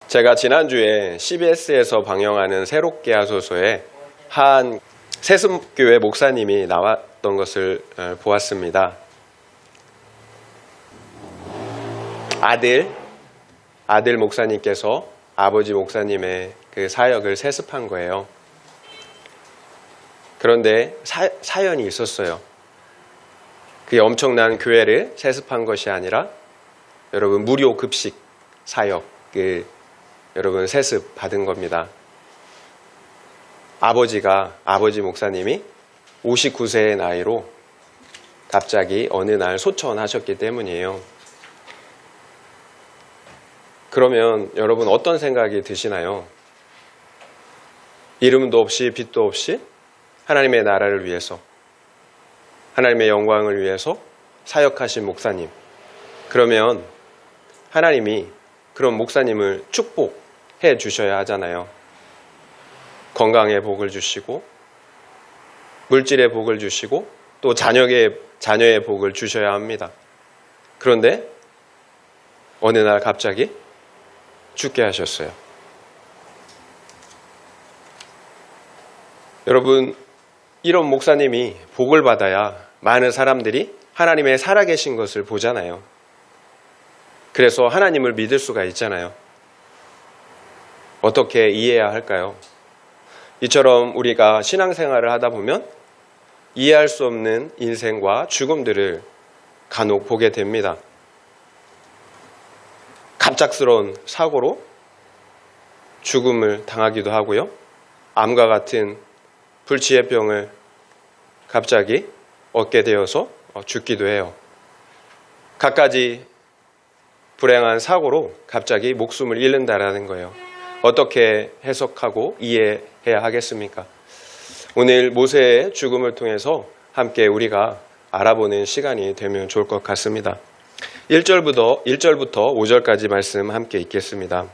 제가 지난주에 CBS에서 방영하는 새롭게 하소서에 한 세습교회 목사님이 나왔던 것을 보았습니다. 아들 목사님께서 아버지 목사님의 그 사역을 세습한 거예요. 그런데 사연이 있었어요. 그게 엄청난 교회를 세습한 것이 아니라 여러분 무료 급식 사역을 여러분 세습 받은 겁니다. 아버지 목사님이 59세의 나이로 갑자기 어느 날 소천하셨기 때문이에요. 그러면 여러분 어떤 생각이 드시나요? 이름도 없이 빛도 없이 하나님의 나라를 위해서, 하나님의 영광을 위해서 사역하신 목사님. 그러면 하나님이 그런 목사님을 축복해 주셔야 하잖아요. 건강의 복을 주시고, 물질의 복을 주시고, 또 자녀의 복을 주셔야 합니다. 그런데 어느 날 갑자기 죽게 하셨어요. 여러분, 이런 목사님이 복을 받아야 많은 사람들이 하나님의 살아계신 것을 보잖아요. 그래서 하나님을 믿을 수가 있잖아요. 어떻게 이해해야 할까요? 이처럼 우리가 신앙생활을 하다 보면 이해할 수 없는 인생과 죽음들을 간혹 보게 됩니다. 갑작스러운 사고로 죽음을 당하기도 하고요. 암과 같은 불치의 병을 갑자기 얻게 되어서 죽기도 해요. 갖가지 불행한 사고로 갑자기 목숨을 잃는다라는 거예요. 어떻게 해석하고 이해해야 하겠습니까? 오늘 모세의 죽음을 통해서 함께 우리가 알아보는 시간이 되면 좋을 것 같습니다. 1절부터 5절까지 말씀 함께 읽겠습니다.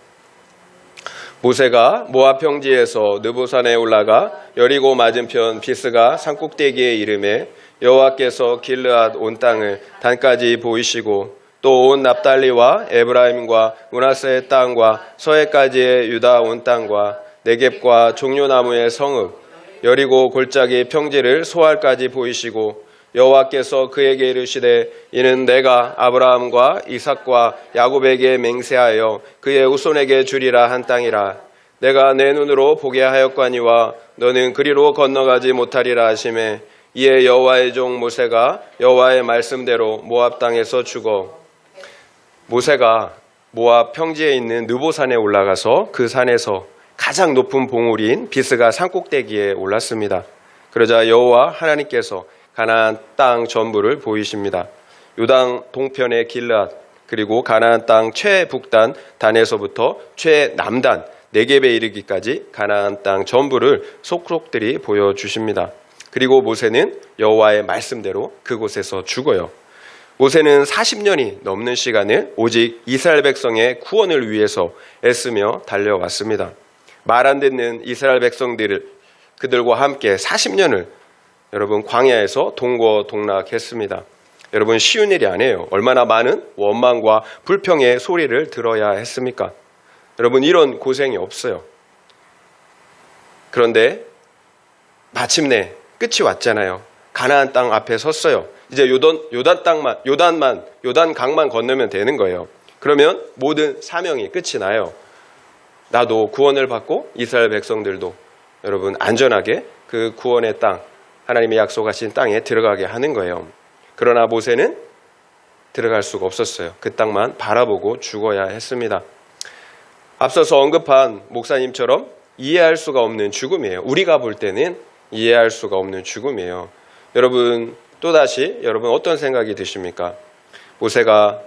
모세가 모압 평지에서 느보산에 올라가 여리고 맞은편 비스가 산꼭대기에 이르매 여호와께서 길르앗 온 땅을 단까지 보이시고 또 온 납달리와 에브라임과 므낫세의 땅과 서해까지의 유다 온 땅과 네겝과 종려나무의 성읍 여리고 골짜기 평지를 소알까지 보이시고 여호와께서 그에게 이르시되 이는 내가 아브라함과 이삭과 야곱에게 맹세하여 그의 후손에게 주리라 한 땅이라. 내가 내 눈으로 보게 하였거니와 너는 그리로 건너가지 못하리라 하시매 이에 여호와의 종 모세가 여호와의 말씀대로 모압 땅에서 죽어. 모세가 모압 평지에 있는 느보산에 올라가서 그 산에서 가장 높은 봉우리인 비스가 산꼭대기에 올랐습니다. 그러자 여호와 하나님께서 가나안 땅 전부를 보이십니다. 요단 동편의 길르앗 그리고 가나안 땅 최북단 단에서부터 최남단 네겝에 이르기까지 가나안 땅 전부를 속속들이 보여주십니다. 그리고 모세는 여호와의 말씀대로 그곳에서 죽어요. 모세는 40년이 넘는 시간을 오직 이스라엘 백성의 구원을 위해서 애쓰며 달려왔습니다. 말 안 듣는 이스라엘 그들과 함께 40년을 여러분 광야에서 동고동락했습니다. 여러분 쉬운 일이 아니에요. 얼마나 많은 원망과 불평의 소리를 들어야 했습니까? 여러분 이런 고생이 없어요. 그런데 마침내 끝이 왔잖아요. 가나안 땅 앞에 섰어요. 이제 요단 강만 건너면 되는 거예요. 그러면 모든 사명이 끝이 나요. 나도 구원을 받고 이스라엘 백성들도 여러분 안전하게 그 구원의 땅 하나님이 약속하신 땅에 들어가게 하는 거예요. 그러나 모세는 들어갈 수가 없었어요. 그 땅만 바라보고 죽어야 했습니다. 앞서서 언급한 목사님처럼 이해할 수가 없는 죽음이에요. 우리가 볼 때는 이해할 수가 없는 죽음이에요. 여러분 또다시 여러분 어떤 생각이 드십니까? 모세가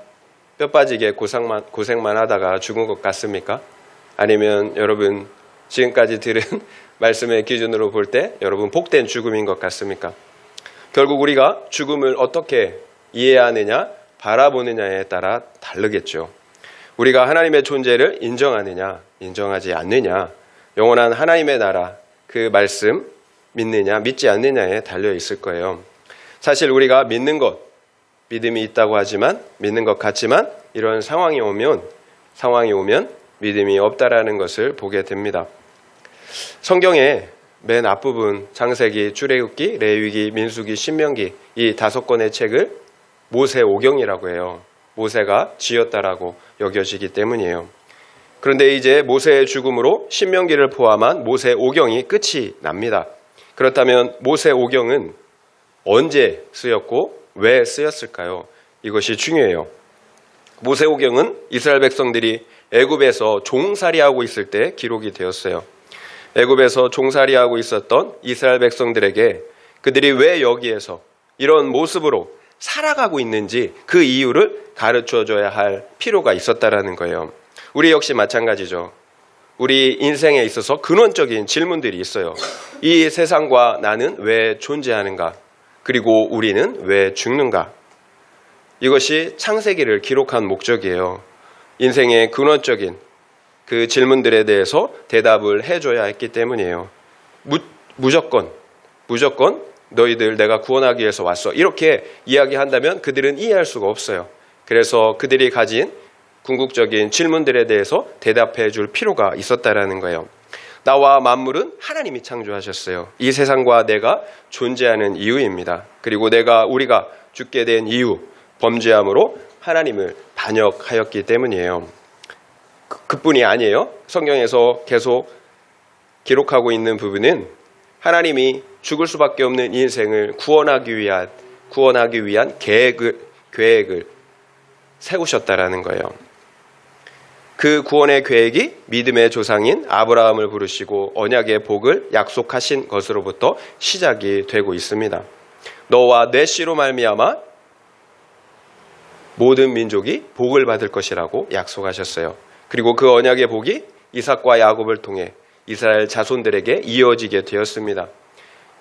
뼈 빠지게 고생만 하다가 죽은 것 같습니까? 아니면 여러분 지금까지 들은 말씀의 기준으로 볼 때 여러분 복된 죽음인 것 같습니까? 결국 우리가 죽음을 어떻게 이해하느냐 바라보느냐에 따라 다르겠죠. 우리가 하나님의 존재를 인정하느냐 인정하지 않느냐 영원한 하나님의 나라 그 말씀 믿느냐 믿지 않느냐에 달려 있을 거예요. 사실 우리가 믿음이 있다고 하지만 믿는 것 같지만 이런 상황이 오면 믿음이 없다라는 것을 보게 됩니다. 성경의 맨 앞부분 창세기, 출애굽기, 레위기, 민수기, 신명기 이 5권의 책을 모세오경이라고 해요. 모세가 지었다라고 여겨지기 때문이에요. 그런데 이제 모세의 죽음으로 신명기를 포함한 모세오경이 끝이 납니다. 그렇다면 모세오경은 언제 쓰였고 왜 쓰였을까요? 이것이 중요해요. 모세오경은 이스라엘 백성들이 애굽에서 종살이하고 있을 때 기록이 되었어요. 애굽에서 종살이하고 있었던 이스라엘 백성들에게 그들이 왜 여기에서 이런 모습으로 살아가고 있는지 그 이유를 가르쳐줘야 할 필요가 있었다라는 거예요. 우리 역시 마찬가지죠. 우리 인생에 있어서 근원적인 질문들이 있어요. 이 세상과 나는 왜 존재하는가? 그리고 우리는 왜 죽는가? 이것이 창세기를 기록한 목적이에요. 인생의 근원적인 그 질문들에 대해서 대답을 해줘야 했기 때문이에요. 무조건 너희들 내가 구원하기 위해서 왔어. 이렇게 이야기한다면 그들은 이해할 수가 없어요. 그래서 그들이 가진 궁극적인 질문들에 대해서 대답해 줄 필요가 있었다라는 거예요. 나와 만물은 하나님이 창조하셨어요. 이 세상과 내가 존재하는 이유입니다. 그리고 우리가 죽게 된 이유, 범죄함으로 하나님을 반역하였기 때문이에요. 그뿐이 아니에요. 성경에서 계속 기록하고 있는 부분은 하나님이 죽을 수밖에 없는 인생을 구원하기 위한 계획을 세우셨다라는 거예요. 그 구원의 계획이 믿음의 조상인 아브라함을 부르시고 언약의 복을 약속하신 것으로부터 시작이 되고 있습니다. 너와 내 씨로 말미암아 모든 민족이 복을 받을 것이라고 약속하셨어요. 그리고 그 언약의 복이 이삭과 야곱을 통해 이스라엘 자손들에게 이어지게 되었습니다.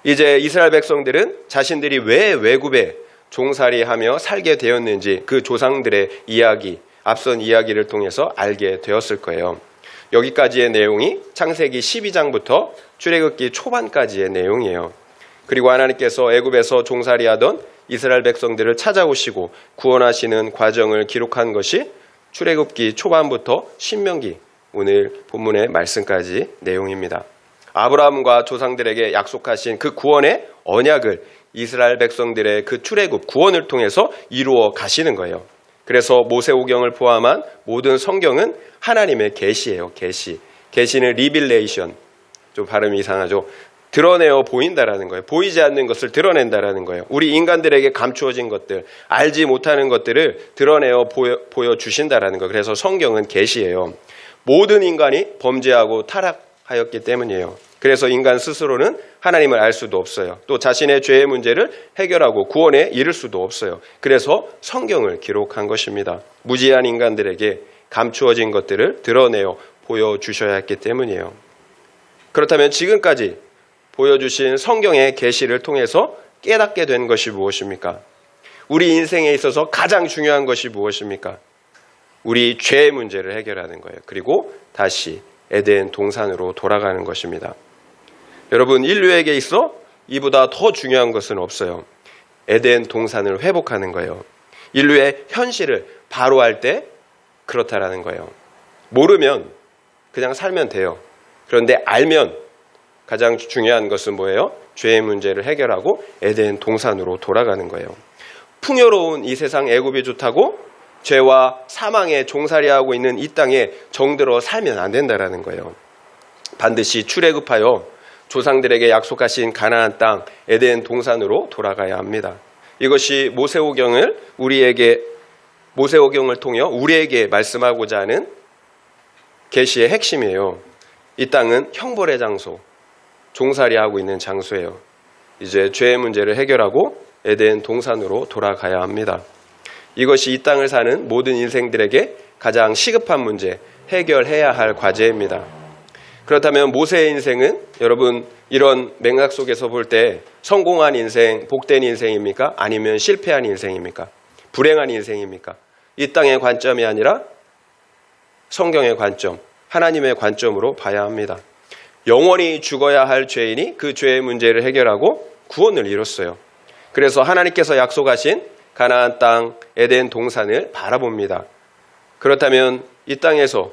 이제 이스라엘 백성들은 자신들이 왜 외굽에 종살이하며 살게 되었는지 그 조상들의 이야기, 앞선 이야기를 통해서 알게 되었을 거예요. 여기까지의 내용이 창세기 12장부터 출애굽기 초반까지의 내용이에요. 그리고 하나님께서 애굽에서 종살이하던 이스라엘 백성들을 찾아오시고 구원하시는 과정을 기록한 것이 출애굽기 초반부터 신명기 오늘 본문의 말씀까지 내용입니다. 아브라함과 조상들에게 약속하신 그 구원의 언약을 이스라엘 백성들의 그 출애굽 구원을 통해서 이루어 가시는 거예요. 그래서 모세오경을 포함한 모든 성경은 하나님의 계시예요. 계시는 리빌레이션, 좀 발음이 이상하죠. 드러내어 보인다라는 거예요. 보이지 않는 것을 드러낸다라는 거예요. 우리 인간들에게 감추어진 것들, 알지 못하는 것들을 드러내어 보여주신다라는 거예요. 그래서 성경은 계시예요. 모든 인간이 범죄하고 타락하였기 때문이에요. 그래서 인간 스스로는 하나님을 알 수도 없어요. 또 자신의 죄의 문제를 해결하고 구원에 이를 수도 없어요. 그래서 성경을 기록한 것입니다. 무지한 인간들에게 감추어진 것들을 드러내어 보여주셔야 했기 때문이에요. 그렇다면 지금까지 보여주신 성경의 계시를 통해서 깨닫게 된 것이 무엇입니까? 우리 인생에 있어서 가장 중요한 것이 무엇입니까? 우리 죄의 문제를 해결하는 거예요. 그리고 다시 에덴 동산으로 돌아가는 것입니다. 여러분, 인류에게 있어 이보다 더 중요한 것은 없어요. 에덴 동산을 회복하는 거예요. 인류의 현실을 바로 알 때 그렇다라는 거예요. 모르면 그냥 살면 돼요. 그런데 알면 가장 중요한 것은 뭐예요? 죄의 문제를 해결하고 에덴 동산으로 돌아가는 거예요. 풍요로운 이 세상 애굽이 좋다고 죄와 사망에 종살이하고 있는 이 땅에 정들어 살면 안 된다라는 거예요. 반드시 출애굽하여 조상들에게 약속하신 가나안 땅 에덴 동산으로 돌아가야 합니다. 이것이 모세오경을 통해 우리에게 말씀하고자 하는 계시의 핵심이에요. 이 땅은 형벌의 장소, 종살이하고 있는 장소예요. 이제 죄의 문제를 해결하고 에덴 동산으로 돌아가야 합니다. 이것이 이 땅을 사는 모든 인생들에게 가장 시급한 문제, 해결해야 할 과제입니다. 그렇다면 모세의 인생은 여러분 이런 맥락 속에서 볼 때 성공한 인생, 복된 인생입니까? 아니면 실패한 인생입니까? 불행한 인생입니까? 이 땅의 관점이 아니라 성경의 관점, 하나님의 관점으로 봐야 합니다. 영원히 죽어야 할 죄인이 그 죄의 문제를 해결하고 구원을 이뤘어요. 그래서 하나님께서 약속하신 가나안 땅 에덴 동산을 바라봅니다. 그렇다면 이 땅에서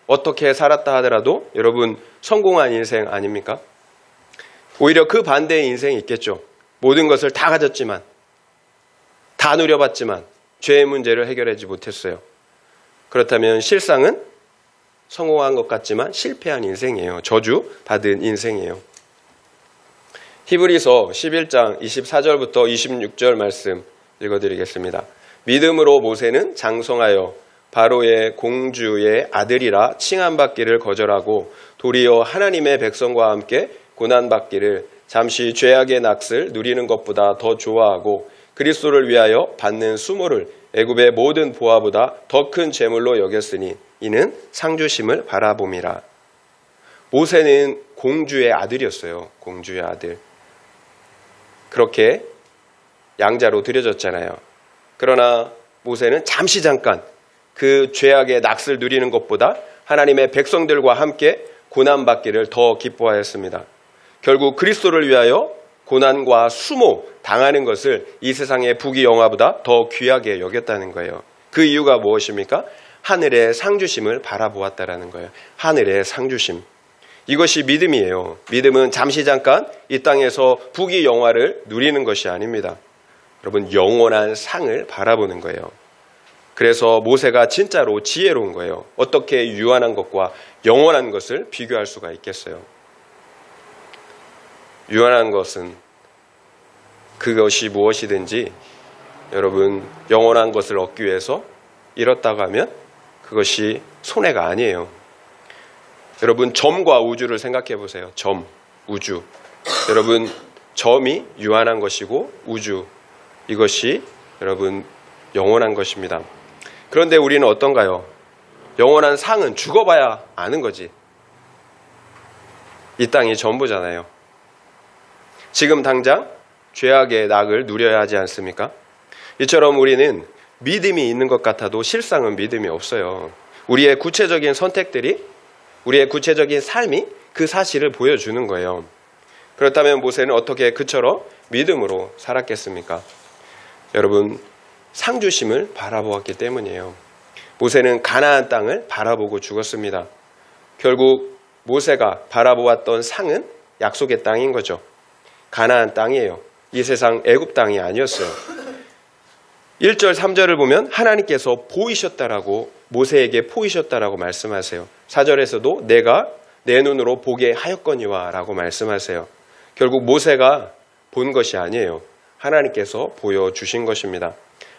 어떻게 살았다 하더라도 여러분 성공한 인생 아닙니까? 오히려 그 반대의 인생이 있겠죠. 모든 것을 다 가졌지만, 다 누려봤지만 죄의 문제를 해결하지 못했어요. 그렇다면 실상은 성공한 것 같지만 실패한 인생이에요. 저주받은 인생이에요. 히브리서 11장 24절부터 26절 말씀 읽어드리겠습니다. 믿음으로 모세는 장성하여 바로의 공주의 아들이라 칭함받기를 거절하고 도리어 하나님의 백성과 함께 고난받기를 잠시 죄악의 낙을 누리는 것보다 더 좋아하고 그리스도를 위하여 받는 수모를 애굽의 모든 보화보다 더 큰 재물로 여겼으니 이는 상주심을 바라봄이라. 모세는 공주의 아들이었어요. 공주의 아들. 그렇게 양자로 드려졌잖아요. 그러나 모세는 잠깐 그 죄악의 낙을 누리는 것보다 하나님의 백성들과 함께 고난받기를 더 기뻐하였습니다. 결국 그리스도를 위하여 고난과 수모 당하는 것을 이 세상의 부귀영화보다 더 귀하게 여겼다는 거예요. 그 이유가 무엇입니까? 하늘의 상주심을 바라보았다라는 거예요. 하늘의 상주심. 이것이 믿음이에요. 믿음은 잠깐 이 땅에서 부귀영화를 누리는 것이 아닙니다. 여러분, 영원한 상을 바라보는 거예요. 그래서 모세가 진짜로 지혜로운 거예요. 어떻게 유한한 것과 영원한 것을 비교할 수가 있겠어요? 유한한 것은 그것이 무엇이든지 여러분 영원한 것을 얻기 위해서 잃었다고 하면 그것이 손해가 아니에요. 여러분 점과 우주를 생각해 보세요. 점, 우주. 여러분 점이 유한한 것이고 우주 이것이 여러분 영원한 것입니다. 그런데 우리는 어떤가요? 영원한 상은 죽어봐야 아는 거지. 이 땅이 전부잖아요. 지금 당장 죄악의 낙을 누려야 하지 않습니까? 이처럼 우리는 믿음이 있는 것 같아도 실상은 믿음이 없어요. 우리의 구체적인 선택들이, 우리의 구체적인 삶이 그 사실을 보여주는 거예요. 그렇다면 모세는 어떻게 그처럼 믿음으로 살았겠습니까? 여러분, 상주심을 바라보았기 때문이에요. 모세는 가나안 땅을 바라보고 죽었습니다. 결국 모세가 바라보았던 상은 약속의 땅인 거죠. 가나안 땅이에요. 이 세상 애굽 땅이 아니었어요. 1절 3절을 보면 하나님께서 보이셨다라고, 모세에게 보이셨다라고 말씀하세요. 4절에서도 내가 내 눈으로 보게 하였거니와 라고 말씀하세요. 결국 모세가 본 것이 아니에요. 하나님께서 보여주신 것입니다.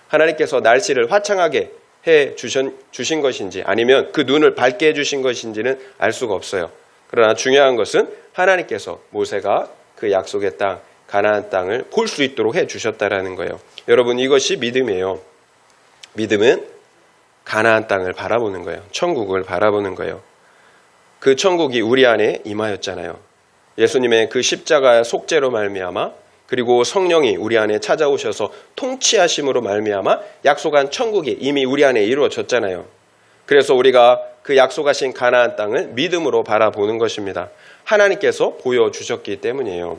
하나님께서 날씨를 화창하게 해 주신 것인지 아니면 그 눈을 밝게 해주신 것인지는 알 수가 없어요. 그러나 중요한 것은 하나님께서 모세가 그 약속의 땅, 가나안 땅을 볼 수 있도록 해주셨다라는 거예요. 여러분, 이것이 믿음이에요. 믿음은 가나안 땅을 바라보는 거예요. 천국을 바라보는 거예요. 그 천국이 우리 안에 임하였잖아요. 예수님의 그 십자가의 속죄로 말미암아, 그리고 성령이 우리 안에 찾아오셔서 통치하심으로 말미암아 약속한 천국이 이미 우리 안에 이루어졌잖아요. 그래서 우리가 그 약속하신 가나안 땅을 믿음으로 바라보는 것입니다. 하나님께서 보여주셨기 때문이에요.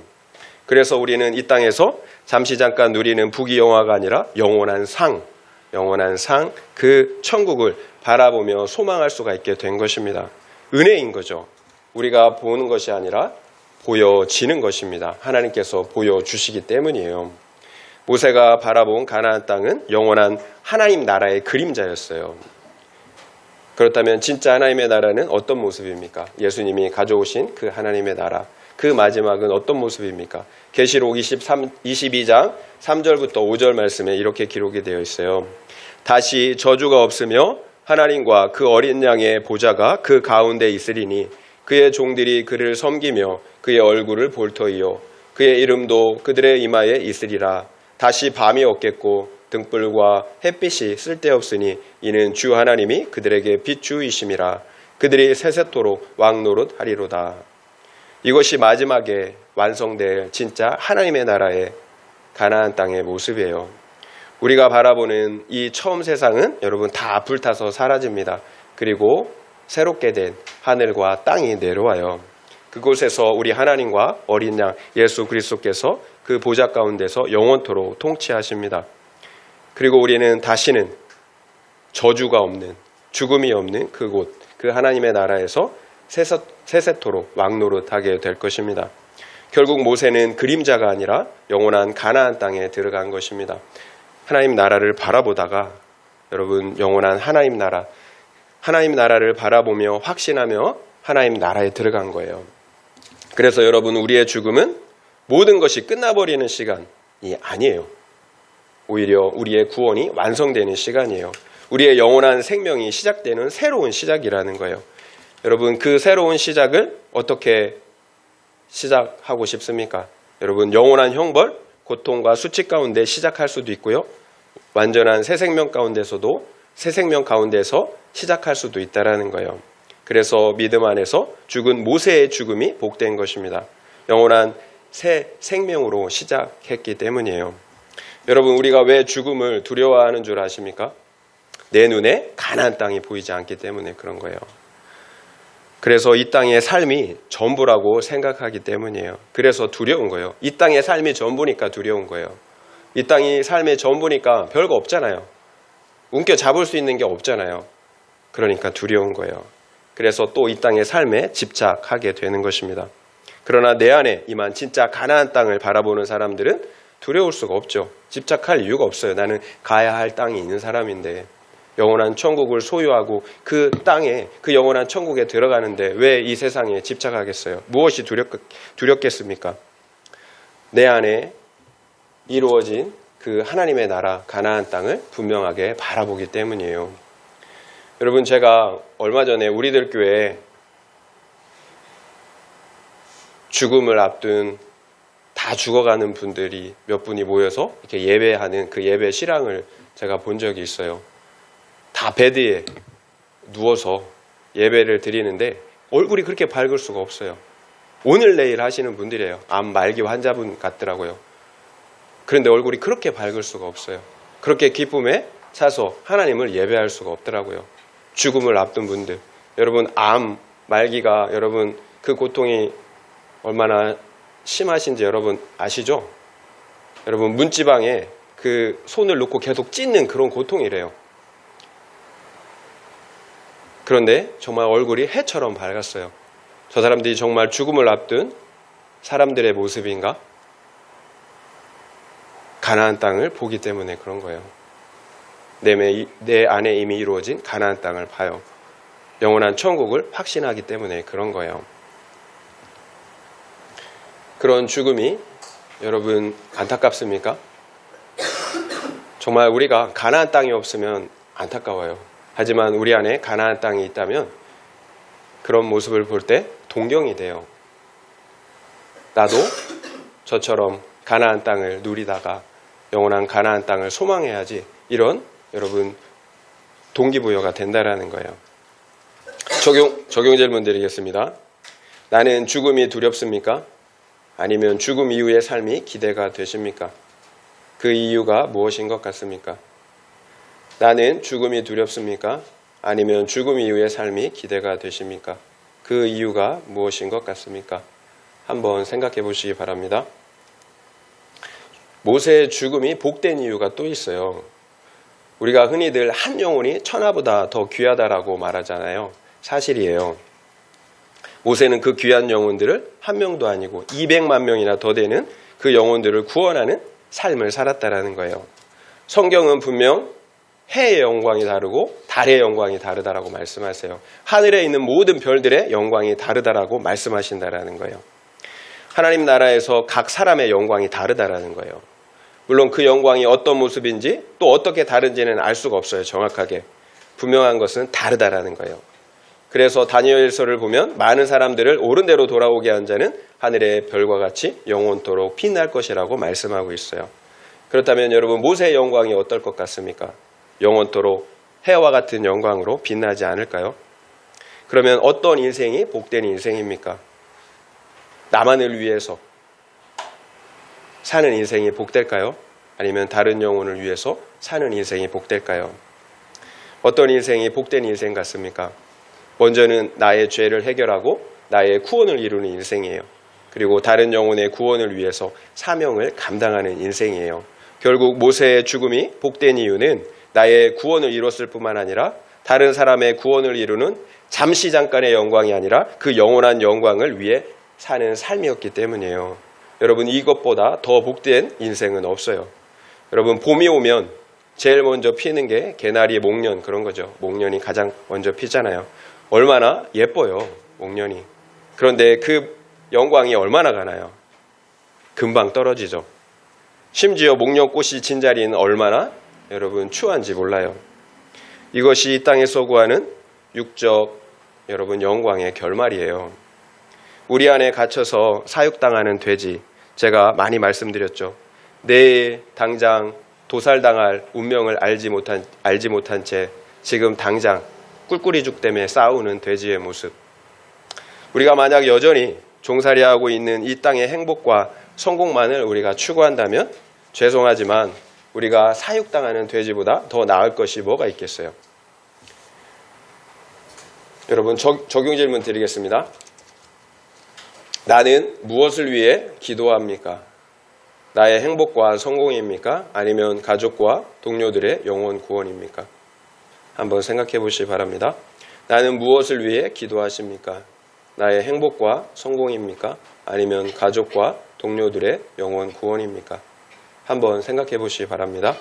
그래서 우리는 이 땅에서 잠깐 누리는 부귀영화가 아니라 영원한 상, 그 천국을 바라보며 소망할 수가 있게 된 것입니다. 은혜인 거죠. 우리가 보는 것이 아니라 보여지는 것입니다. 하나님께서 보여주시기 때문이에요. 모세가 바라본 가나안 땅은 영원한 하나님 나라의 그림자였어요. 그렇다면 진짜 하나님의 나라는 어떤 모습입니까? 예수님이 가져오신 그 하나님의 나라, 그 마지막은 어떤 모습입니까? 계시록 22장 3절부터 5절 말씀에 이렇게 기록이 되어 있어요. 다시 저주가 없으며 하나님과 그 어린 양의 보좌가 그 가운데 있으리니 그의 종들이 그를 섬기며 그의 얼굴을 볼 터이요 그의 이름도 그들의 이마에 있으리라. 다시 밤이 없겠고 등불과 햇빛이 쓸데없으니 이는 주 하나님이 그들에게 비추이심이라. 그들이 세세토록 왕노릇 하리로다. 이것이 마지막에 완성될 진짜 하나님의 나라의 가나안 땅의 모습이에요. 우리가 바라보는 이 처음 세상은 여러분 다 불타서 사라집니다. 그리고 새롭게 된 하늘과 땅이 내려와요. 그곳에서 우리 하나님과 어린 양 예수 그리스도께서 그 보좌 가운데서 영원토록 통치하십니다. 그리고 우리는 다시는 저주가 없는, 죽음이 없는 그곳, 그 하나님의 나라에서 세세토록 왕노릇하게 될 것입니다. 결국 모세는 그림자가 아니라 영원한 가나안 땅에 들어간 것입니다. 하나님 나라를 바라보다가 여러분 영원한 하나님 나라를 바라보며 확신하며 하나님 나라에 들어간 거예요. 그래서 여러분 우리의 죽음은 모든 것이 끝나버리는 시간이 아니에요. 오히려 우리의 구원이 완성되는 시간이에요. 우리의 영원한 생명이 시작되는 새로운 시작이라는 거예요. 여러분 그 새로운 시작을 어떻게 시작하고 싶습니까? 여러분 영원한 형벌, 고통과 수치 가운데 시작할 수도 있고요. 완전한 새 생명 가운데서도 새 생명 가운데서 시작할 수도 있다라는 거예요. 그래서 믿음 안에서 죽은 모세의 죽음이 복된 것입니다. 영원한 새 생명으로 시작했기 때문이에요. 여러분 우리가 왜 죽음을 두려워하는 줄 아십니까? 내 눈에 가나안 땅이 보이지 않기 때문에 그런 거예요. 그래서 이 땅의 삶이 전부라고 생각하기 때문이에요. 그래서 두려운 거예요. 이 땅의 삶이 전부니까 두려운 거예요. 이 땅이 삶의 전부니까 별거 없잖아요. 움켜잡을 수 있는 게 없잖아요. 그러니까 두려운 거예요. 그래서 또 이 땅의 삶에 집착하게 되는 것입니다. 그러나 내 안에 임한 진짜 가나안 땅을 바라보는 사람들은 두려울 수가 없죠. 집착할 이유가 없어요. 나는 가야 할 땅이 있는 사람인데 영원한 천국을 소유하고 그 땅에 그 영원한 천국에 들어가는데 왜 이 세상에 집착하겠어요? 무엇이 두렵겠습니까? 내 안에 이루어진 그 하나님의 나라 가나안 땅을 분명하게 바라보기 때문이에요. 여러분 제가 얼마 전에 우리들 교회에 죽음을 앞둔 다 죽어가는 분들이 몇 분이 모여서 이렇게 예배하는 그 예배 실황을 제가 본 적이 있어요. 다 베드에 누워서 예배를 드리는데 얼굴이 그렇게 밝을 수가 없어요. 오늘 내일 하시는 분들이에요. 암 말기 환자분 같더라고요. 그런데 얼굴이 그렇게 밝을 수가 없어요. 그렇게 기쁨에 차서 하나님을 예배할 수가 없더라고요. 죽음을 앞둔 분들. 여러분 암 말기가 여러분 그 고통이 얼마나 심하신지 여러분 아시죠? 여러분 문지방에 그 손을 놓고 계속 찢는 그런 고통이래요. 그런데 정말 얼굴이 해처럼 밝았어요. 저 사람들이 정말 죽음을 앞둔 사람들의 모습인가? 가나안 땅을 보기 때문에 그런 거예요. 내 안에 이미 이루어진 가나안 땅을 봐요. 영원한 천국을 확신하기 때문에 그런 거예요. 그런 죽음이 여러분 안타깝습니까? 정말 우리가 가나안 땅이 없으면 안타까워요. 하지만 우리 안에 가나안 땅이 있다면 그런 모습을 볼 때 동경이 돼요. 나도 저처럼 가나안 땅을 누리다가 영원한 가나안 땅을 소망해야지 이런 여러분 동기부여가 된다라는 거예요. 적용 질문 드리겠습니다. 나는 죽음이 두렵습니까? 아니면 죽음 이후의 삶이 기대가 되십니까? 그 이유가 무엇인 것 같습니까? 나는 죽음이 두렵습니까? 아니면 죽음 이후의 삶이 기대가 되십니까? 그 이유가 무엇인 것 같습니까? 한번 생각해 보시기 바랍니다. 모세의 죽음이 복된 이유가 또 있어요. 우리가 흔히들 한 영혼이 천하보다 더 귀하다라고 말하잖아요. 사실이에요. 모세는 그 귀한 영혼들을 한 명도 아니고 200만 명이나 더 되는 그 영혼들을 구원하는 삶을 살았다라는 거예요. 성경은 분명 해의 영광이 다르고 달의 영광이 다르다라고 말씀하세요. 하늘에 있는 모든 별들의 영광이 다르다라고 말씀하신다라는 거예요. 하나님 나라에서 각 사람의 영광이 다르다라는 거예요. 물론 그 영광이 어떤 모습인지 또 어떻게 다른지는 알 수가 없어요. 정확하게. 분명한 것은 다르다라는 거예요. 그래서 다니엘서를 보면 많은 사람들을 옳은 대로 돌아오게 한 자는 하늘의 별과 같이 영원토록 빛날 것이라고 말씀하고 있어요. 그렇다면 여러분 모세의 영광이 어떨 것 같습니까? 영원토록 해와 같은 영광으로 빛나지 않을까요? 그러면 어떤 인생이 복된 인생입니까? 나만을 위해서 사는 인생이 복될까요? 아니면 다른 영혼을 위해서 사는 인생이 복될까요? 어떤 인생이 복된 인생 같습니까? 먼저는 나의 죄를 해결하고 나의 구원을 이루는 인생이에요. 그리고 다른 영혼의 구원을 위해서 사명을 감당하는 인생이에요. 결국 모세의 죽음이 복된 이유는 나의 구원을 이뤘을 뿐만 아니라 다른 사람의 구원을 이루는 잠시 잠깐의 영광이 아니라 그 영원한 영광을 위해 사는 삶이었기 때문이에요. 여러분, 이것보다 더 복된 인생은 없어요. 여러분, 봄이 오면 제일 먼저 피는 게 개나리, 목련, 그런 거죠. 목련이 가장 먼저 피잖아요. 얼마나 예뻐요, 목련이. 그런데 그 영광이 얼마나 가나요? 금방 떨어지죠. 심지어 목련꽃이 진 자리는 얼마나 여러분 추한지 몰라요. 이것이 이 땅에서 구하는 육적 여러분 영광의 결말이에요. 우리 안에 갇혀서 사육당하는 돼지, 제가 많이 말씀드렸죠. 내일 당장 도살당할 운명을 알지 못한 채 지금 당장 꿀꿀이죽 때문에 싸우는 돼지의 모습. 우리가 만약 여전히 종살이하고 있는 이 땅의 행복과 성공만을 우리가 추구한다면 죄송하지만 우리가 사육당하는 돼지보다 더 나을 것이 뭐가 있겠어요? 여러분, 적용 질문 드리겠습니다. 나는 무엇을 위해 기도합니까? 나의 행복과 성공입니까? 아니면 가족과 동료들의 영혼 구원입니까? 한번 생각해 보시기 바랍니다. 나는 무엇을 위해 기도하십니까? 나의 행복과 성공입니까? 아니면 가족과 동료들의 영혼 구원입니까? 한번 생각해 보시기 바랍니다.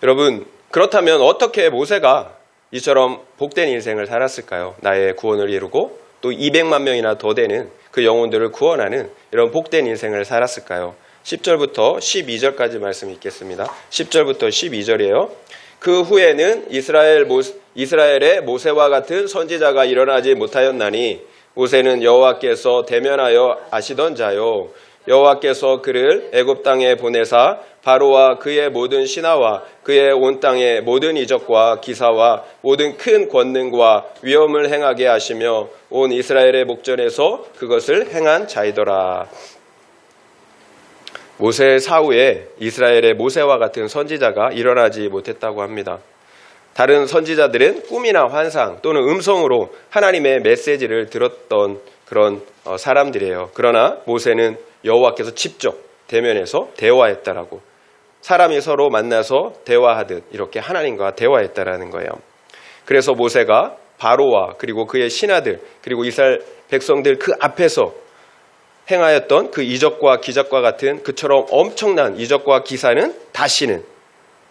여러분, 그렇다면 어떻게 모세가 이처럼 복된 인생을 살았을까요? 나의 구원을 이루고 또 200만 명이나 더 되는 그 영혼들을 구원하는 이런 복된 인생을 살았을까요? 10절부터 12절까지 말씀 읽겠습니다. 10절부터 12절이에요. 그 후에는 이스라엘의 모세와 같은 선지자가 일어나지 못하였나니 모세는 여호와께서 대면하여 아시던 자요. 여호와께서 그를 애굽 땅에 보내사 바로와 그의 모든 신하와 그의 온 땅의 모든 이적과 기사와 모든 큰 권능과 위엄을 행하게 하시며 온 이스라엘의 목전에서 그것을 행한 자이더라. 모세 사후에 이스라엘의 모세와 같은 선지자가 일어나지 못했다고 합니다. 다른 선지자들은 꿈이나 환상 또는 음성으로 하나님의 메시지를 들었던 그런 사람들이에요. 그러나 모세는 여호와께서 직접 대면해서 대화했다라고. 사람이 서로 만나서 대화하듯 이렇게 하나님과 대화했다라는 거예요. 그래서 모세가 바로와 그리고 그의 신하들 그리고 이스라엘 백성들 그 앞에서 행하였던 그 이적과 기적과 같은 그처럼 엄청난 이적과 기사는 다시는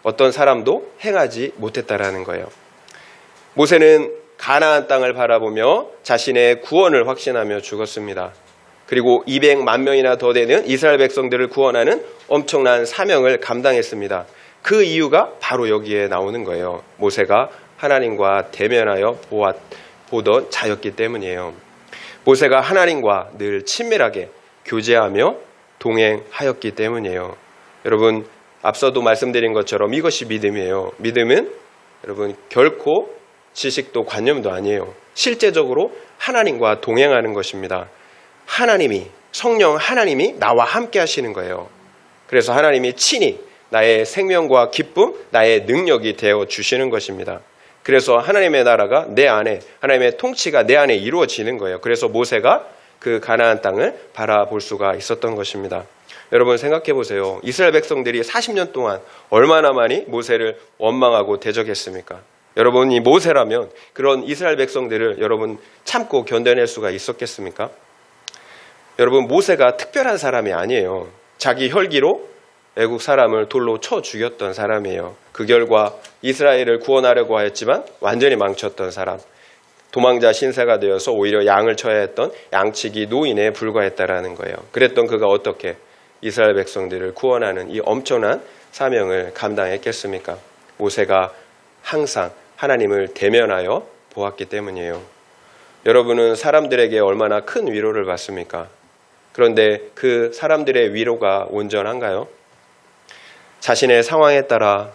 어떤 사람도 행하지 못했다라는 거예요. 모세는 가나안 땅을 바라보며 자신의 구원을 확신하며 죽었습니다. 그리고 200만 명이나 더 되는 이스라엘 백성들을 구원하는 엄청난 사명을 감당했습니다. 그 이유가 바로 여기에 나오는 거예요. 모세가 하나님과 대면하여 보던 자였기 때문이에요. 모세가 하나님과 늘 친밀하게 교제하며 동행하였기 때문이에요. 여러분, 앞서도 말씀드린 것처럼 이것이 믿음이에요. 믿음은 여러분 결코 지식도 관념도 아니에요. 실제적으로 하나님과 동행하는 것입니다. 성령 하나님이 나와 함께 하시는 거예요. 그래서 하나님이 친히 나의 생명과 기쁨, 나의 능력이 되어 주시는 것입니다. 그래서 하나님의 나라가 내 안에, 하나님의 통치가 내 안에 이루어지는 거예요. 그래서 모세가 그 가나안 땅을 바라볼 수가 있었던 것입니다. 여러분 생각해 보세요. 이스라엘 백성들이 40년 동안 얼마나 많이 모세를 원망하고 대적했습니까? 여러분이 모세라면 그런 이스라엘 백성들을 여러분 참고 견뎌낼 수가 있었겠습니까? 여러분, 모세가 특별한 사람이 아니에요. 자기 혈기로 애국 사람을 돌로 쳐 죽였던 사람이에요. 그 결과 이스라엘을 구원하려고 하였지만 완전히 망쳤던 사람. 도망자 신세가 되어서 오히려 양을 쳐야 했던 양치기 노인에 불과했다라는 거예요. 그랬던 그가 어떻게 이스라엘 백성들을 구원하는 이 엄청난 사명을 감당했겠습니까? 모세가 항상 하나님을 대면하여 보았기 때문이에요. 여러분은 사람들에게 얼마나 큰 위로를 받습니까? 그런데 그 사람들의 위로가 온전한가요? 자신의 상황에 따라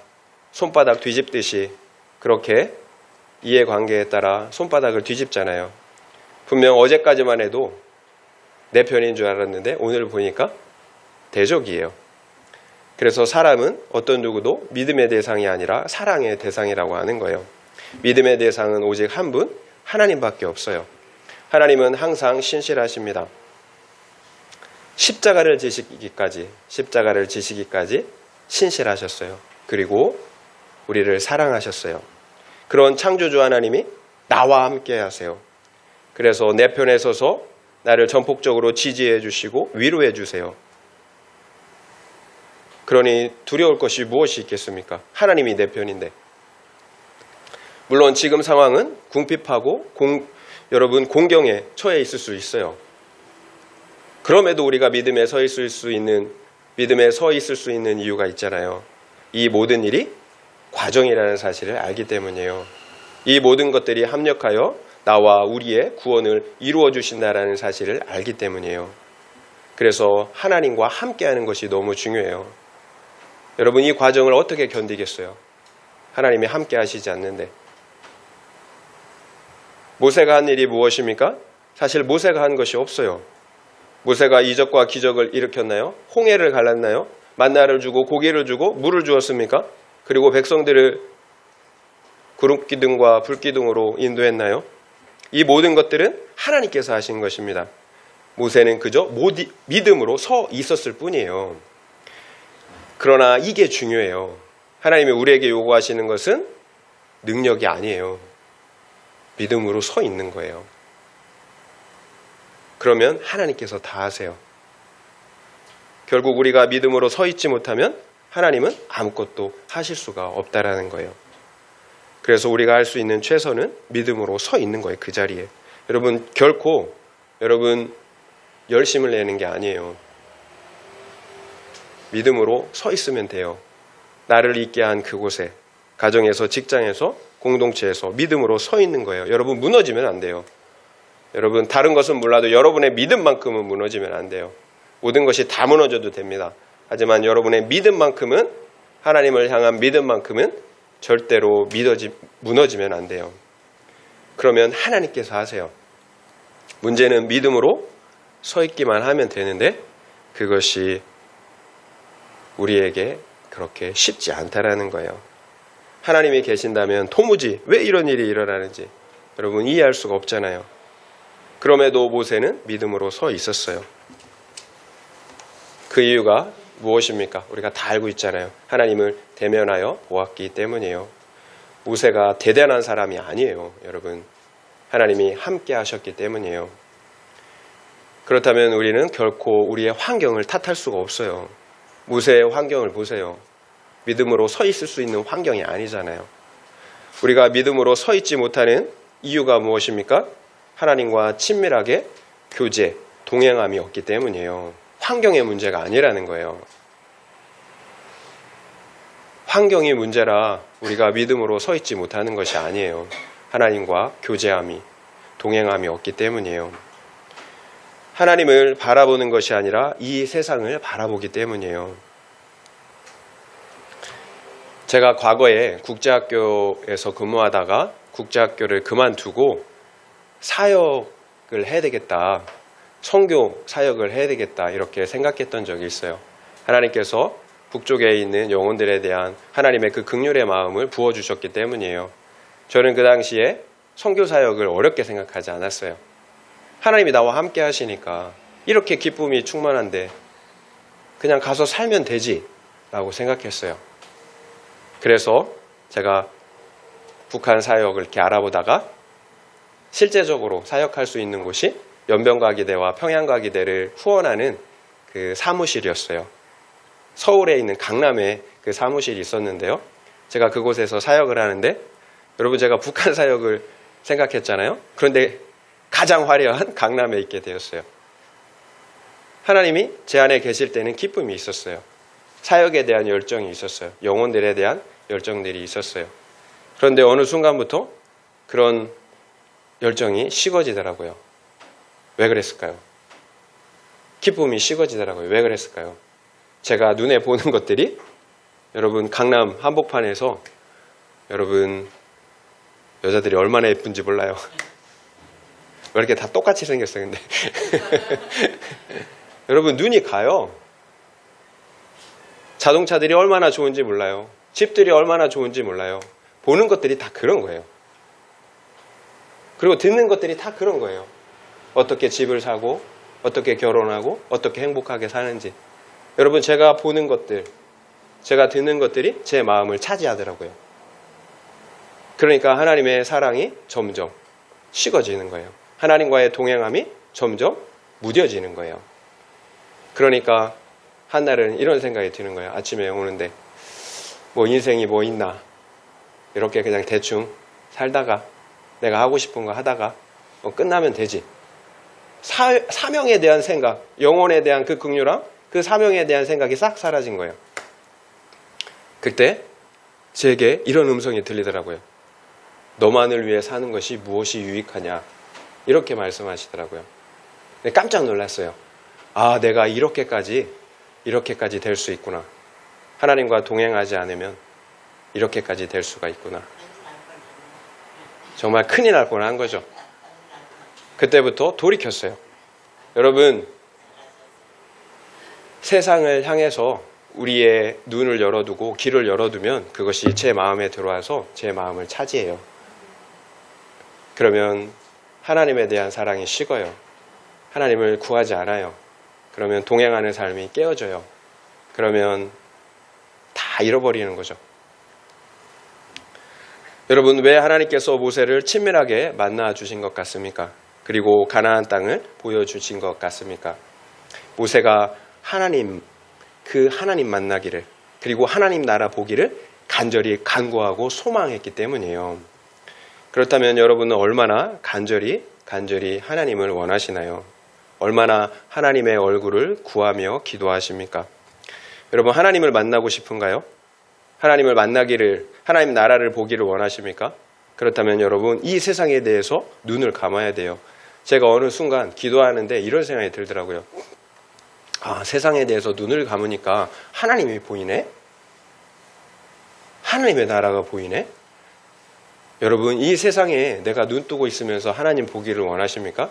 손바닥 뒤집듯이 그렇게 이해관계에 따라 손바닥을 뒤집잖아요. 분명 어제까지만 해도 내 편인 줄 알았는데 오늘 보니까 대적이에요. 그래서 사람은 어떤 누구도 믿음의 대상이 아니라 사랑의 대상이라고 하는 거예요. 믿음의 대상은 오직 한 분, 하나님밖에 없어요. 하나님은 항상 신실하십니다. 십자가를 지시기까지 신실하셨어요. 그리고 우리를 사랑하셨어요. 그런 창조주 하나님이 나와 함께 하세요. 그래서 내 편에 서서 나를 전폭적으로 지지해 주시고 위로해 주세요. 그러니 두려울 것이 무엇이 있겠습니까? 하나님이 내 편인데. 물론 지금 상황은 궁핍하고 여러분 공경에 처해 있을 수 있어요. 그럼에도 우리가 믿음에 서 있을 수 있는 이유가 있잖아요. 이 모든 일이 과정이라는 사실을 알기 때문이에요. 이 모든 것들이 합력하여 나와 우리의 구원을 이루어 주신다라는 사실을 알기 때문이에요. 그래서 하나님과 함께하는 것이 너무 중요해요. 여러분, 이 과정을 어떻게 견디겠어요? 하나님이 함께 하시지 않는데. 모세가 한 일이 무엇입니까? 사실 모세가 한 것이 없어요. 모세가 이적과 기적을 일으켰나요? 홍해를 갈랐나요? 만나를 주고 고기를 주고 물을 주었습니까? 그리고 백성들을 구름기둥과 불기둥으로 인도했나요? 이 모든 것들은 하나님께서 하신 것입니다. 모세는 그저 믿음으로 서 있었을 뿐이에요. 그러나 이게 중요해요. 하나님이 우리에게 요구하시는 것은 능력이 아니에요. 믿음으로 서 있는 거예요. 그러면 하나님께서 다 하세요. 결국 우리가 믿음으로 서 있지 못하면 하나님은 아무것도 하실 수가 없다라는 거예요. 그래서 우리가 할 수 있는 최선은 믿음으로 서 있는 거예요. 그 자리에. 여러분, 결코 열심을 내는 게 아니에요. 믿음으로 서 있으면 돼요. 나를 있게 한 그곳에, 가정에서, 직장에서, 공동체에서 믿음으로 서 있는 거예요. 여러분, 무너지면 안 돼요. 여러분, 다른 것은 몰라도 여러분의 믿음만큼은 무너지면 안 돼요. 모든 것이 다 무너져도 됩니다. 하지만 여러분의 믿음만큼은, 하나님을 향한 믿음만큼은 절대로 무너지면 안 돼요. 그러면 하나님께서 하세요. 문제는 믿음으로 서 있기만 하면 되는데 그것이 우리에게 그렇게 쉽지 않다라는 거예요. 하나님이 계신다면 도무지 왜 이런 일이 일어나는지 여러분 이해할 수가 없잖아요. 그럼에도 모세는 믿음으로 서 있었어요. 그 이유가 무엇입니까? 우리가 다 알고 있잖아요. 하나님을 대면하여 보았기 때문이에요. 모세가 대단한 사람이 아니에요. 여러분, 하나님이 함께 하셨기 때문이에요. 그렇다면 우리는 결코 우리의 환경을 탓할 수가 없어요. 모세의 환경을 보세요. 믿음으로 서 있을 수 있는 환경이 아니잖아요. 우리가 믿음으로 서 있지 못하는 이유가 무엇입니까? 하나님과 친밀하게 교제, 동행함이 없기 때문이에요. 환경의 문제가 아니라는 거예요. 환경이 문제라 우리가 믿음으로 서 있지 못하는 것이 아니에요. 하나님과 교제함이, 동행함이 없기 때문이에요. 하나님을 바라보는 것이 아니라 이 세상을 바라보기 때문이에요. 제가 과거에 국제학교에서 근무하다가 국제학교를 그만두고 사역을 해야 되겠다. 선교 사역을 해야 되겠다. 이렇게 생각했던 적이 있어요. 하나님께서 북쪽에 있는 영혼들에 대한 하나님의 그 긍휼의 마음을 부어주셨기 때문이에요. 저는 그 당시에 선교 사역을 어렵게 생각하지 않았어요. 하나님이 나와 함께 하시니까 이렇게 기쁨이 충만한데 그냥 가서 살면 되지 라고 생각했어요. 그래서 제가 북한 사역을 이렇게 알아보다가 실제적으로 사역할 수 있는 곳이 연변가기대와 평양가기대를 후원하는 그 사무실이었어요. 서울에 있는 강남에 그 사무실이 있었는데요. 제가 그곳에서 사역을 하는데 여러분 제가 북한 사역을 생각했잖아요. 그런데 가장 화려한 강남에 있게 되었어요. 하나님이 제 안에 계실 때는 기쁨이 있었어요. 사역에 대한 열정이 있었어요. 영혼들에 대한 열정들이 있었어요. 그런데 어느 순간부터 그런 열정이 식어지더라고요. 왜 그랬을까요? 기쁨이 식어지더라고요. 왜 그랬을까요? 제가 눈에 보는 것들이 여러분 강남 한복판에서 여러분 여자들이 얼마나 예쁜지 몰라요. 왜 이렇게 다 똑같이 생겼어요 근데 여러분 눈이 가요. 자동차들이 얼마나 좋은지 몰라요. 집들이 얼마나 좋은지 몰라요. 보는 것들이 다 그런 거예요. 그리고 듣는 것들이 다 그런 거예요. 어떻게 집을 사고 어떻게 결혼하고 어떻게 행복하게 사는지. 여러분 제가 보는 것들, 제가 듣는 것들이 제 마음을 차지하더라고요. 그러니까 하나님의 사랑이 점점 식어지는 거예요. 하나님과의 동행함이 점점 무뎌지는 거예요. 그러니까 한날은 이런 생각이 드는 거예요. 아침에 오는데 뭐 인생이 뭐 있나, 이렇게 그냥 대충 살다가 내가 하고 싶은 거 하다가 끝나면 되지. 사명에 대한 생각, 영혼에 대한 그 긍휼함, 그 사명에 대한 생각이 싹 사라진 거예요. 그때 제게 이런 음성이 들리더라고요. 너만을 위해 사는 것이 무엇이 유익하냐, 이렇게 말씀하시더라고요. 깜짝 놀랐어요. 아, 내가 이렇게까지 될 수 있구나. 하나님과 동행하지 않으면 이렇게까지 될 수가 있구나. 정말 큰일 날 뻔한 거죠. 그때부터 돌이켰어요. 여러분, 세상을 향해서 우리의 눈을 열어두고 길을 열어두면 그것이 제 마음에 들어와서 제 마음을 차지해요. 그러면 하나님에 대한 사랑이 식어요. 하나님을 구하지 않아요. 그러면 동행하는 삶이 깨어져요. 그러면 다 잃어버리는 거죠. 여러분, 왜 하나님께서 모세를 친밀하게 만나 주신 것 같습니까? 그리고 가나안 땅을 보여주신 것 같습니까? 모세가 그 하나님 만나기를, 그리고 하나님 나라 보기를 간절히 간구하고 소망했기 때문이에요. 그렇다면 여러분은 얼마나 간절히 하나님을 원하시나요? 얼마나 하나님의 얼굴을 구하며 기도하십니까? 여러분, 하나님을 만나고 싶은가요? 하나님을 만나기를, 하나님 나라를 보기를 원하십니까? 그렇다면 여러분, 이 세상에 대해서 눈을 감아야 돼요. 제가 어느 순간 기도하는데 이런 생각이 들더라고요. 아, 세상에 대해서 눈을 감으니까 하나님이 보이네? 하나님의 나라가 보이네? 여러분, 이 세상에 내가 눈 뜨고 있으면서 하나님 보기를 원하십니까?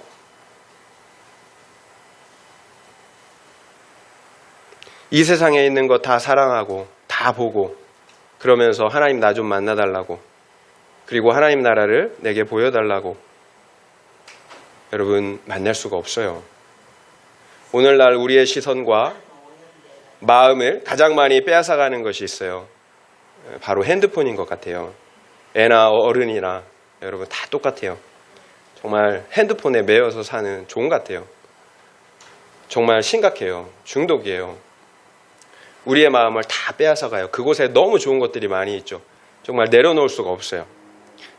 이 세상에 있는 거 다 사랑하고 다 보고 그러면서 하나님 나 좀 만나달라고, 그리고 하나님 나라를 내게 보여달라고, 여러분, 만날 수가 없어요. 오늘날 우리의 시선과 마음을 가장 많이 빼앗아가는 것이 있어요. 바로 핸드폰인 것 같아요. 애나 어른이나 여러분 다 똑같아요. 정말 핸드폰에 매여서 사는 종 같아요. 정말 심각해요. 중독이에요. 우리의 마음을 다 빼앗아가요. 그곳에 너무 좋은 것들이 많이 있죠. 정말 내려놓을 수가 없어요.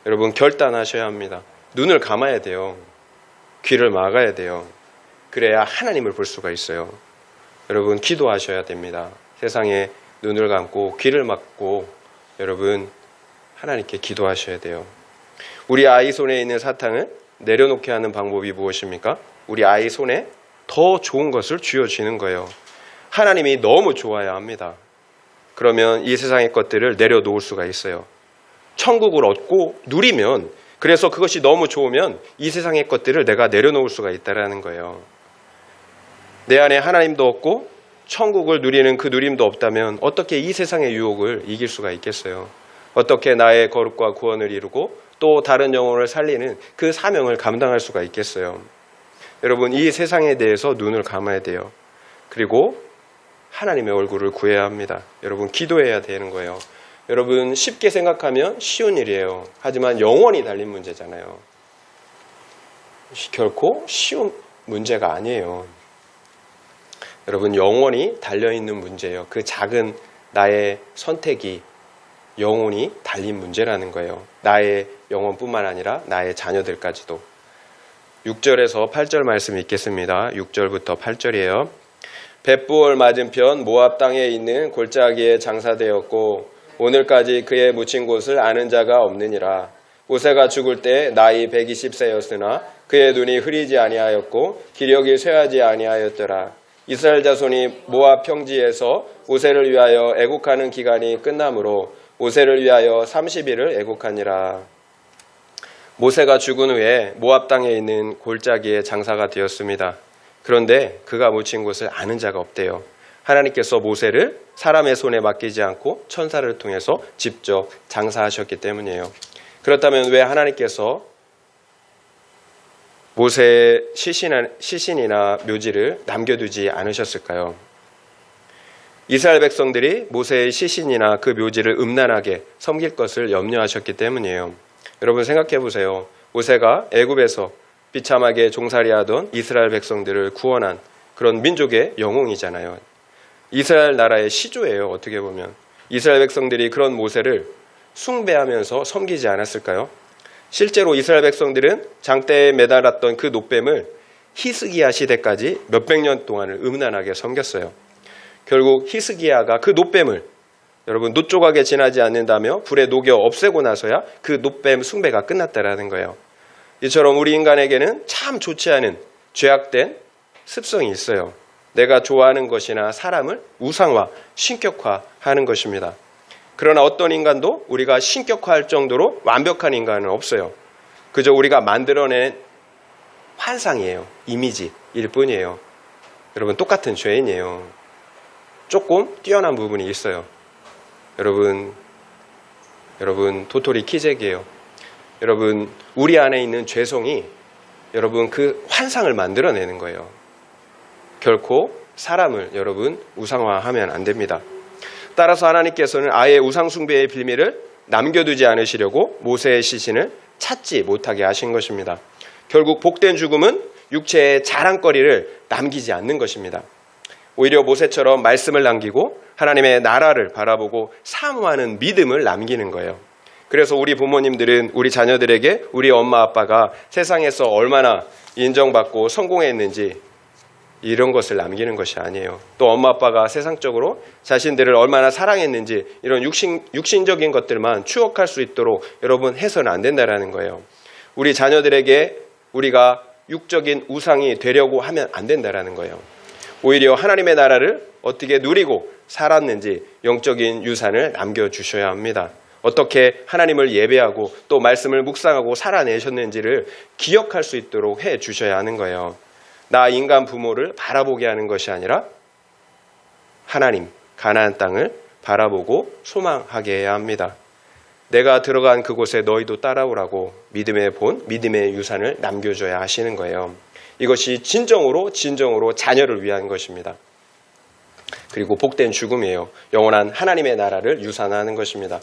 여러분, 결단하셔야 합니다. 눈을 감아야 돼요. 귀를 막아야 돼요. 그래야 하나님을 볼 수가 있어요. 여러분, 기도하셔야 됩니다. 세상에 눈을 감고 귀를 막고 여러분, 하나님께 기도하셔야 돼요. 우리 아이 손에 있는 사탕을 내려놓게 하는 방법이 무엇입니까? 우리 아이 손에 더 좋은 것을 쥐어주는 거예요. 하나님이 너무 좋아야 합니다. 그러면 이 세상의 것들을 내려놓을 수가 있어요. 천국을 얻고 누리면, 그래서 그것이 너무 좋으면 이 세상의 것들을 내가 내려놓을 수가 있다는 거예요. 내 안에 하나님도 없고 천국을 누리는 그 누림도 없다면 어떻게 이 세상의 유혹을 이길 수가 있겠어요? 어떻게 나의 거룩과 구원을 이루고 또 다른 영혼을 살리는 그 사명을 감당할 수가 있겠어요? 여러분, 이 세상에 대해서 눈을 감아야 돼요. 그리고 하나님의 얼굴을 구해야 합니다. 여러분, 기도해야 되는 거예요. 여러분, 쉽게 생각하면 쉬운 일이에요. 하지만 영원히 달린 문제잖아요. 결코 쉬운 문제가 아니에요. 여러분, 영원히 달려있는 문제예요. 그 작은 나의 선택이 영혼이 달린 문제라는 거예요. 나의 영혼뿐만 아니라 나의 자녀들까지도. 6절에서 8절 말씀 읽겠습니다. 6절부터 8절이에요. 벳부올 맞은편 모압 땅에 있는 골짜기에 장사되었고 오늘까지 그의 묻힌 곳을 아는 자가 없느니라. 모세가 죽을 때 나이 120세였으나 그의 눈이 흐리지 아니하였고 기력이 쇠하지 아니하였더라. 이스라엘 자손이 모압 평지에서 모세를 위하여 애국하는 기간이 끝나므로 모세를 위하여 30일을 애국하니라. 모세가 죽은 후에 모압 땅에 있는 골짜기에 장사가 되었습니다. 그런데 그가 묻힌 곳을 아는 자가 없대요. 하나님께서 모세를 사람의 손에 맡기지 않고 천사를 통해서 직접 장사하셨기 때문이에요. 그렇다면 왜 하나님께서 모세의 시신이나 묘지를 남겨두지 않으셨을까요? 이스라엘 백성들이 모세의 시신이나 그 묘지를 음란하게 섬길 것을 염려하셨기 때문이에요. 여러분 생각해 보세요. 모세가 애굽에서 비참하게 종살이하던 이스라엘 백성들을 구원한 그런 민족의 영웅이잖아요. 이스라엘 나라의 시조예요. 어떻게 보면. 이스라엘 백성들이 그런 모세를 숭배하면서 섬기지 않았을까요? 실제로 이스라엘 백성들은 장대에 매달았던 그 놋뱀을 히스기야 시대까지 몇백 년 동안을 음란하게 섬겼어요. 결국 히스기야가 그 놋뱀을 여러분 놋조각에 지나지 않는다며 불에 녹여 없애고 나서야 그 놋뱀 숭배가 끝났다라는 거예요. 이처럼 우리 인간에게는 참 좋지 않은 죄악된 습성이 있어요. 내가 좋아하는 것이나 사람을 우상화, 신격화하는 것입니다. 그러나 어떤 인간도 우리가 신격화할 정도로 완벽한 인간은 없어요. 그저 우리가 만들어낸 환상이에요. 이미지일 뿐이에요. 여러분 똑같은 죄인이에요. 조금 뛰어난 부분이 있어요. 여러분 도토리 키재기예요. 여러분 우리 안에 있는 죄성이 여러분 그 환상을 만들어내는 거예요. 결코 사람을 여러분 우상화하면 안 됩니다. 따라서 하나님께서는 아예 우상숭배의 비밀을 남겨두지 않으시려고 모세의 시신을 찾지 못하게 하신 것입니다. 결국 복된 죽음은 육체의 자랑거리를 남기지 않는 것입니다. 오히려 모세처럼 말씀을 남기고 하나님의 나라를 바라보고 사모하는 믿음을 남기는 거예요. 그래서 우리 부모님들은 우리 자녀들에게 우리 엄마 아빠가 세상에서 얼마나 인정받고 성공했는지 이런 것을 남기는 것이 아니에요. 또 엄마 아빠가 세상적으로 자신들을 얼마나 사랑했는지 이런 육신적인 것들만 추억할 수 있도록 여러분 해서는 안 된다라는 거예요. 우리 자녀들에게 우리가 육적인 우상이 되려고 하면 안 된다라는 거예요. 오히려 하나님의 나라를 어떻게 누리고 살았는지 영적인 유산을 남겨주셔야 합니다. 어떻게 하나님을 예배하고 또 말씀을 묵상하고 살아내셨는지를 기억할 수 있도록 해주셔야 하는 거예요. 나 인간 부모를 바라보게 하는 것이 아니라 하나님, 가나안 땅을 바라보고 소망하게 해야 합니다. 내가 들어간 그곳에 너희도 따라오라고 믿음의 본, 믿음의 유산을 남겨줘야 하시는 거예요. 이것이 진정으로 자녀를 위한 것입니다. 그리고 복된 죽음이에요. 영원한 하나님의 나라를 유산하는 것입니다.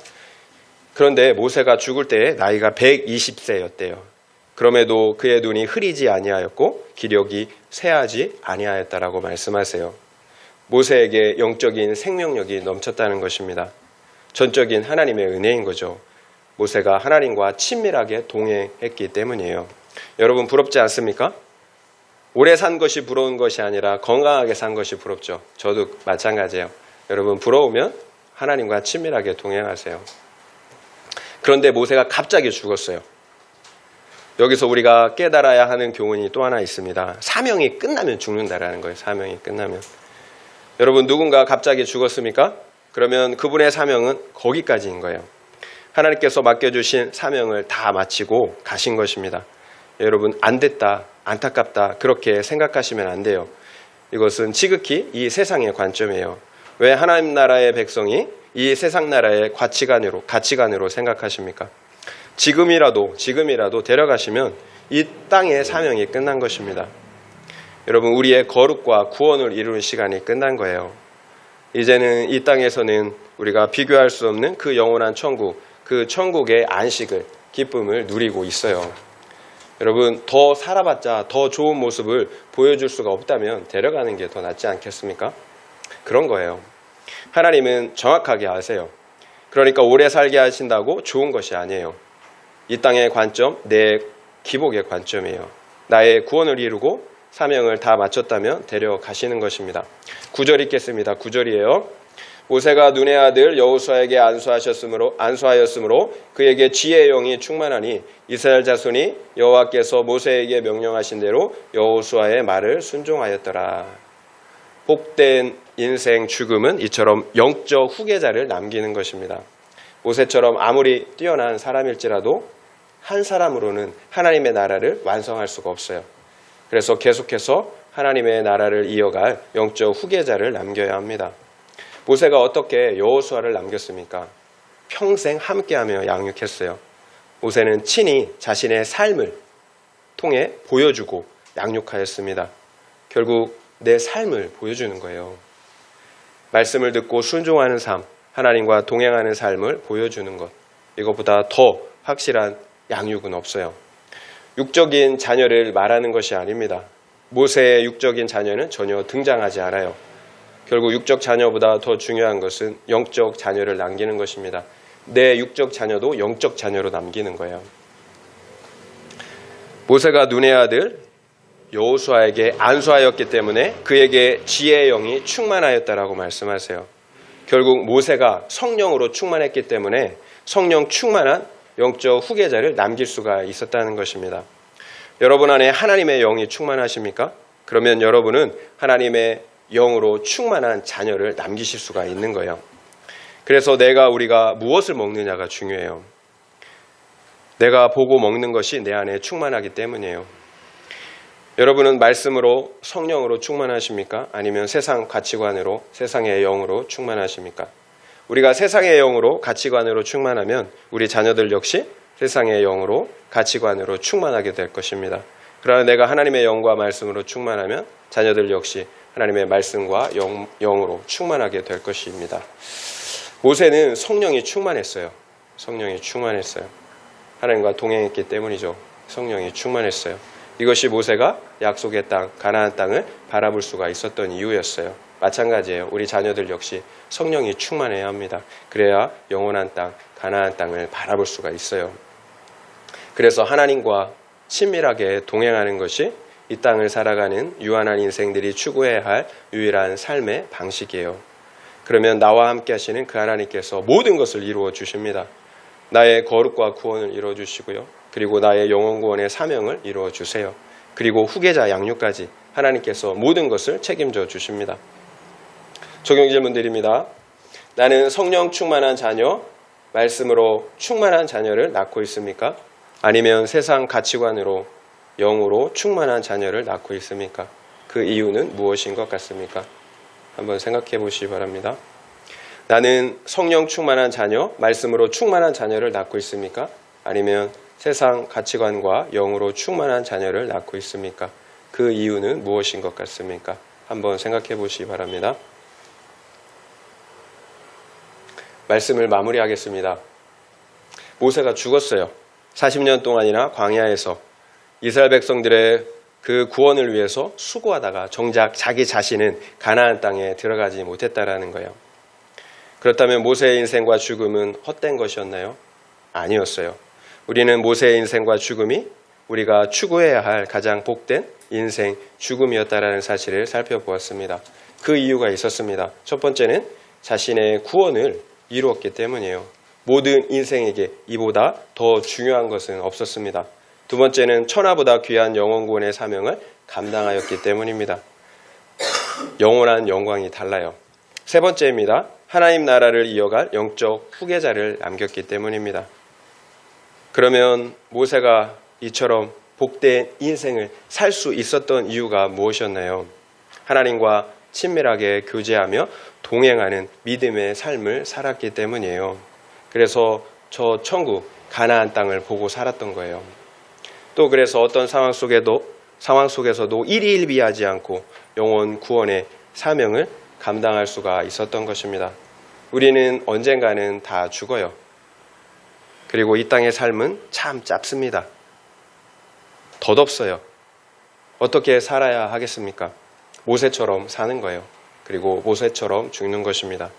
그런데 모세가 죽을 때 나이가 120세였대요. 그럼에도 그의 눈이 흐리지 아니하였고 기력이 쇠하지 아니하였다라고 말씀하세요. 모세에게 영적인 생명력이 넘쳤다는 것입니다. 전적인 하나님의 은혜인 거죠. 모세가 하나님과 친밀하게 동행했기 때문이에요. 여러분 부럽지 않습니까? 오래 산 것이 부러운 것이 아니라 건강하게 산 것이 부럽죠. 저도 마찬가지예요. 여러분 부러우면 하나님과 친밀하게 동행하세요. 그런데 모세가 갑자기 죽었어요. 여기서 우리가 깨달아야 하는 교훈이 또 하나 있습니다. 사명이 끝나면 죽는다라는 거예요. 사명이 끝나면. 여러분 누군가 갑자기 죽었습니까? 그러면 그분의 사명은 거기까지인 거예요. 하나님께서 맡겨주신 사명을 다 마치고 가신 것입니다. 여러분 안 됐다, 안타깝다 그렇게 생각하시면 안 돼요. 이것은 지극히 이 세상의 관점이에요. 왜 하나님 나라의 백성이 이 세상 나라의 가치관으로 생각하십니까? 지금이라도 데려가시면 이 땅의 사명이 끝난 것입니다. 여러분 우리의 거룩과 구원을 이루는 시간이 끝난 거예요. 이제는 이 땅에서는 우리가 비교할 수 없는 그 영원한 천국, 그 천국의 안식을, 기쁨을 누리고 있어요. 여러분 더 살아봤자 더 좋은 모습을 보여줄 수가 없다면 데려가는 게 더 낫지 않겠습니까? 그런 거예요. 하나님은 정확하게 아세요. 그러니까 오래 살게 하신다고 좋은 것이 아니에요. 이 땅의 관점, 내 기복의 관점이에요. 나의 구원을 이루고 사명을 다 마쳤다면 데려가시는 것입니다. 9절 읽겠습니다. 9절이에요. 모세가 눈의 아들 여호수아에게 안수하였으므로 그에게 지혜의 영이 충만하니 이스라엘 자손이 여호와께서 모세에게 명령하신 대로 여호수아의 말을 순종하였더라. 복된 인생 죽음은 이처럼 영적 후계자를 남기는 것입니다. 모세처럼 아무리 뛰어난 사람일지라도 한 사람으로는 하나님의 나라를 완성할 수가 없어요. 그래서 계속해서 하나님의 나라를 이어갈 영적 후계자를 남겨야 합니다. 모세가 어떻게 여호수아를 남겼습니까? 평생 함께하며 양육했어요. 모세는 친히 자신의 삶을 통해 보여주고 양육하였습니다. 결국 내 삶을 보여주는 거예요. 말씀을 듣고 순종하는 삶, 하나님과 동행하는 삶을 보여주는 것. 이것보다 더 확실한 양육은 없어요. 육적인 자녀를 말하는 것이 아닙니다. 모세의 육적인 자녀는 전혀 등장하지 않아요. 결국 육적 자녀보다 더 중요한 것은 영적 자녀를 남기는 것입니다. 내 육적 자녀도 영적 자녀로 남기는 거예요. 모세가 눈의 아들 여호수아에게 안수하였기 때문에 그에게 지혜의 영이 충만하였다라고 말씀하세요. 결국 모세가 성령으로 충만했기 때문에 성령 충만한 영적 후계자를 남길 수가 있었다는 것입니다. 여러분 안에 하나님의 영이 충만하십니까? 그러면 여러분은 하나님의 영으로 충만한 자녀를 남기실 수가 있는 거예요. 그래서 우리가 무엇을 먹느냐가 중요해요. 내가 보고 먹는 것이 내 안에 충만하기 때문이에요. 여러분은 말씀으로 성령으로 충만하십니까? 아니면 세상 가치관으로 세상의 영으로 충만하십니까? 우리가 세상의 영으로 가치관으로 충만하면 우리 자녀들 역시 세상의 영으로 가치관으로 충만하게 될 것입니다. 그러나 내가 하나님의 영과 말씀으로 충만하면 자녀들 역시 하나님의 말씀과 영으로 충만하게 될 것입니다. 모세는 성령이 충만했어요. 성령이 충만했어요. 하나님과 동행했기 때문이죠. 성령이 충만했어요. 이것이 모세가 약속의 땅, 가나안 땅을 바라볼 수가 있었던 이유였어요. 마찬가지예요. 우리 자녀들 역시 성령이 충만해야 합니다. 그래야 영원한 땅, 가나안 땅을 바라볼 수가 있어요. 그래서 하나님과 친밀하게 동행하는 것이 이 땅을 살아가는 유한한 인생들이 추구해야 할 유일한 삶의 방식이에요. 그러면 나와 함께 하시는 그 하나님께서 모든 것을 이루어 주십니다. 나의 거룩과 구원을 이루어 주시고요. 그리고 나의 영원 구원의 사명을 이루어 주세요. 그리고 후계자 양육까지 하나님께서 모든 것을 책임져 주십니다. 적용 질문드립니다. 나는 성령 충만한 자녀, 말씀으로 충만한 자녀를 낳고 있습니까? 아니면 세상 가치관으로 영으로 충만한 자녀를 낳고 있습니까? 그 이유는 무엇인 것 같습니까? 한번 생각해 보시기 바랍니다. 나는 성령 충만한 자녀, 말씀으로 충만한 자녀를 낳고 있습니까? 아니면 세상 가치관과 영으로 충만한 자녀를 낳고 있습니까? 그 이유는 무엇인 것 같습니까? 한번 생각해 보시기 바랍니다. 말씀을 마무리하겠습니다. 모세가 죽었어요. 40년 동안이나 광야에서 이스라엘 백성들의 그 구원을 위해서 수고하다가 정작 자기 자신은 가나안 땅에 들어가지 못했다라는 거예요. 그렇다면 모세의 인생과 죽음은 헛된 것이었나요? 아니었어요. 우리는 모세의 인생과 죽음이 우리가 추구해야 할 가장 복된 인생 죽음이었다라는 사실을 살펴보았습니다. 그 이유가 있었습니다. 첫 번째는 자신의 구원을 이루었기 때문이에요. 모든 인생에게 이보다 더 중요한 것은 없었습니다. 두 번째는 천하보다 귀한 영원 구원의 사명을 감당하였기 때문입니다. 영원한 영광이 달라요. 세 번째입니다. 하나님 나라를 이어갈 영적 후계자를 남겼기 때문입니다. 그러면 모세가 이처럼 복된 인생을 살 수 있었던 이유가 무엇이었나요? 하나님과 친밀하게 교제하며 동행하는 믿음의 삶을 살았기 때문이에요. 그래서 저 천국 가나안 땅을 보고 살았던 거예요. 또 그래서 어떤 상황 속에서도 일희일비하지 않고 영원 구원의 사명을 감당할 수가 있었던 것입니다. 우리는 언젠가는 다 죽어요. 그리고 이 땅의 삶은 참 짧습니다. 덧없어요. 어떻게 살아야 하겠습니까? 모세처럼 사는 거예요. 그리고 모세처럼 죽는 것입니다.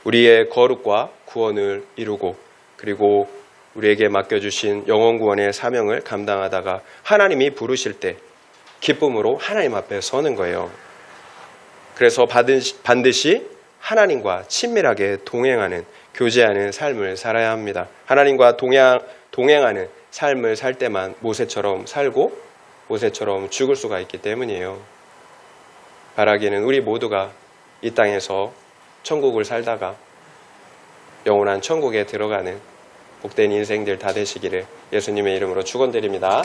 우리의 거룩과 구원을 이루고 그리고 우리에게 맡겨주신 영원 구원의 사명을 감당하다가 하나님이 부르실 때 기쁨으로 하나님 앞에 서는 거예요. 그래서 반드시 하나님과 친밀하게 동행하는, 교제하는 삶을 살아야 합니다. 하나님과 동행하는 삶을 살 때만 모세처럼 살고 모세처럼 죽을 수가 있기 때문이에요. 바라기는 우리 모두가 이 땅에서 천국을 살다가 영원한 천국에 들어가는 복된 인생들 다 되시기를 예수님의 이름으로 축원드립니다.